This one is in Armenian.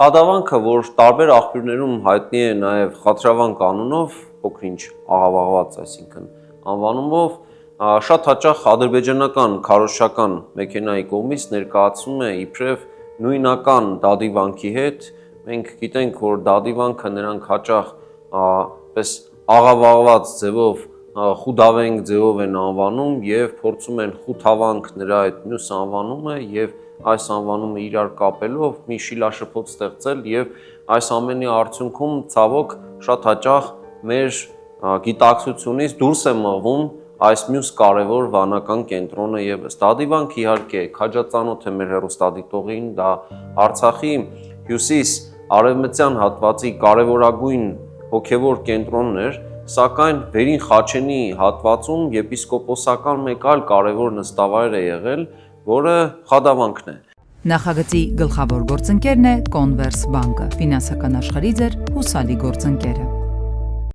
Խադավանքը, որ տարբեր աղբյուրներում հայտնի է նաև Խաթրավանք անունով, փոքր-ինչ աղավաղված, այսինքն անվանումով, շատ հաճախ ադրբեջանական քարոզչական մեքենայի կողմից ներկայացվում է իբրև նույնական դադիվանքի հետ։ Մենք գիտենք, որ դադիվանքը նրանք հաճախ պես աղավաղված ձևով, խուդավենք ձևով են անվանում եւ փորձում են խութավանք նրա այդ մյուս անվանումը եւ այս անվանումը իրար կապելով մի շիլաշփոթ ստեղծել եւ այս ամենի արդյունքում ցավոք շատ հաճախ մեր գիտակցությունից դուրս է մղվում այս մյուս կարևոր վանական կենտրոնը եւս։ Դադիվանք իհարկե քաջածանոթ է մեր հեռուստադիտողին, դա Արցախի հյուսիս արևմտյան հատվածի կարևորագույն հոգեվոր կենտրոնն էր, սակայն Վերին Խաչենի հատվածում եպիսկոպոսական մեկ այլ կարևոր նստավայր է եղել, որը Խադավանքն է։ Նախագծի գլխավոր գործընկերն է Converse բանկը, ֆինանսական աշխարհի ձեր հուսալի գործընկերը։